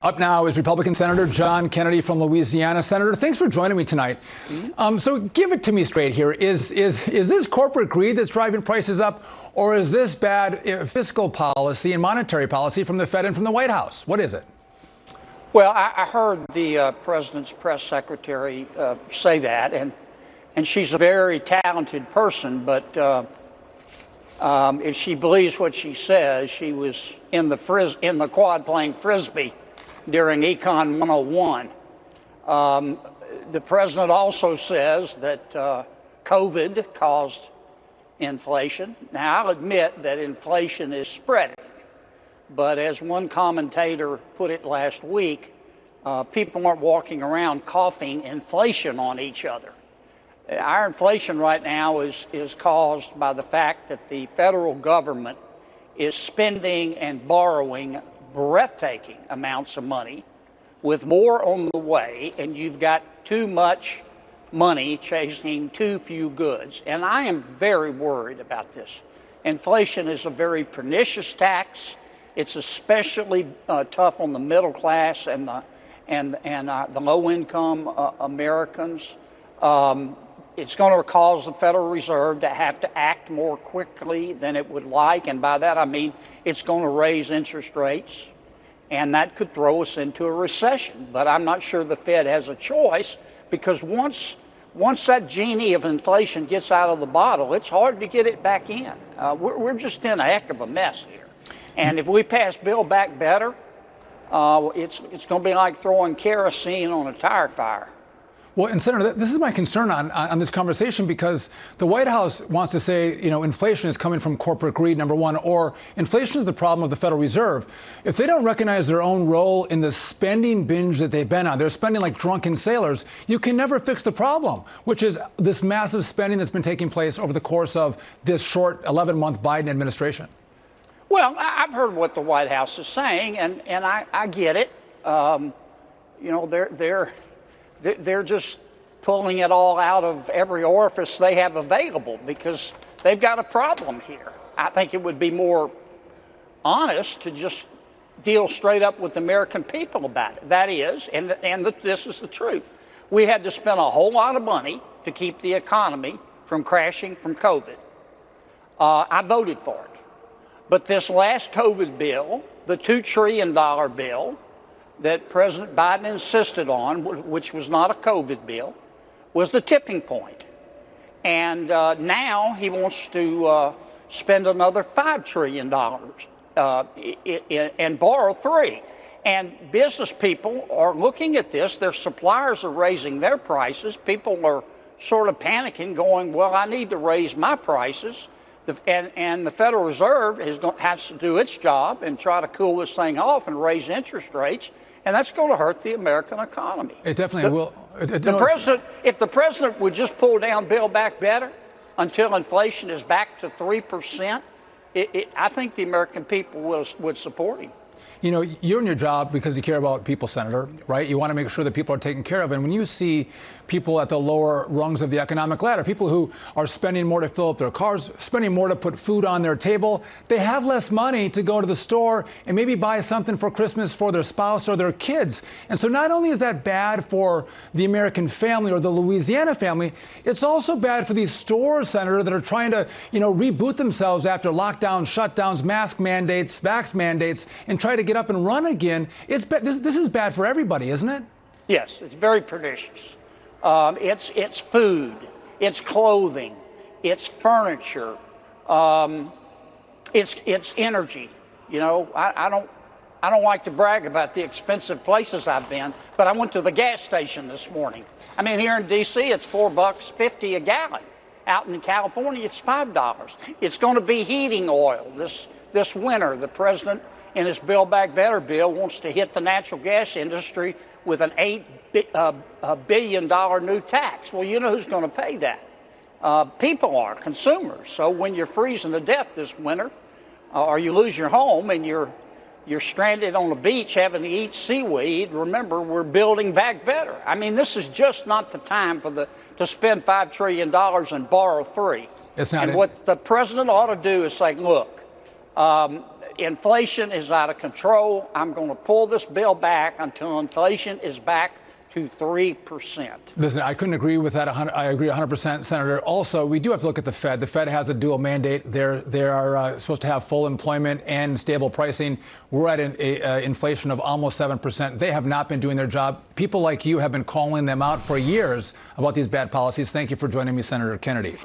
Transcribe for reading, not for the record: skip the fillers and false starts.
Up now is Republican Senator John Kennedy from Louisiana. Senator, thanks for joining me tonight. So give it to me straight here. Is this corporate greed that's driving prices up, or is this bad fiscal policy and monetary policy from the Fed and from the White House? What is it? Well, I heard the president's press secretary say that, and she's a very talented person, but if she believes what she says, she was in the quad playing Frisbee during Econ 101. The president also says that COVID caused inflation. Now, I'll admit that inflation is spreading, but as one commentator put it last week, people aren't walking around coughing inflation on each other. Our inflation right now is caused by the fact that the federal government is spending and borrowing breathtaking amounts of money with more on the way, and you've got too much money chasing too few goods. And I am very worried about this. Inflation is a very pernicious tax. It's especially tough on the middle class and the low-income Americans. It's going to cause the Federal Reserve to have to act more quickly than it would like, and by that I mean it's going to raise interest rates, and that could throw us into a recession. But I'm not sure the Fed has a choice, because once that genie of inflation gets out of the bottle, it's hard to get it back in. We're just in a heck of a mess here, and if we pass Build Back Better, it's going to be like throwing kerosene on a tire fire. Well, and Senator, this is my concern on this conversation, because the White House wants to say, inflation is coming from corporate greed, number one, or inflation is the problem of the Federal Reserve. If they don't recognize their own role in the spending binge that they've been on, they're spending like drunken sailors, you can never fix the problem, which is this massive spending that's been taking place over the course of this short 11-month Biden administration. Well, I've heard what the White House is saying, and I get it. They're just pulling it all out of every orifice they have available because they've got a problem here. I think it would be more honest to just deal straight up with the American people about it. That is, this is the truth. We had to spend a whole lot of money to keep the economy from crashing from COVID. I voted for it. But this last COVID bill, the $2 trillion bill, that President Biden insisted on, which was not a COVID bill, was the tipping point. And now he wants to spend another $5 trillion and borrow $3 trillion. And business people are looking at this. Their suppliers are raising their prices. People are sort of panicking, going, well, I need to raise my prices. And the Federal Reserve has to do its job and try to cool this thing off and raise interest rates. And that's going to hurt the American economy. It definitely will. If the president would just pull down Build Back Better until inflation is back to 3%, I think the American people would support him. You're in your job because you care about people, Senator, right? You want to make sure that people are taken care of. And when you see people at the lower rungs of the economic ladder, people who are spending more to fill up their cars, spending more to put food on their table, they have less money to go to the store and maybe buy something for Christmas for their spouse or their kids. And so not only is that bad for the American family or the Louisiana family, it's also bad for these stores, Senator, that are trying to, reboot themselves after lockdowns, shutdowns, mask mandates, vax mandates, and try to get up and run again. This is bad for everybody, isn't it? Yes, it's very pernicious. It's food, it's clothing, it's furniture, it's energy. I don't like to brag about the expensive places I've been, but I went to the gas station this morning. I mean, here in D.C., it's $4.50 a gallon. Out in California, it's $5. It's going to be heating oil this winter. The president, in his Build Back Better bill, wants to hit the natural gas industry with an $8 billion new tax. Well, you know who's going to pay that? People are, consumers. So when you're freezing to death this winter, or you lose your home and you're stranded on the beach having to eat seaweed, remember, we're building back better. I mean, this is just not the time to spend $5 trillion and borrow $3 trillion. It's not. And what the president ought to do is say, look, Inflation is out of control. I'm going to pull this bill back until inflation is back to 3%. Listen, I couldn't agree with that. I agree 100%, Senator. Also, we do have to look at the Fed. The Fed has a dual mandate. They are supposed to have full employment and stable pricing. We're at an inflation of almost 7%. They have not been doing their job. People like you have been calling them out for years about these bad policies. Thank you for joining me, Senator Kennedy.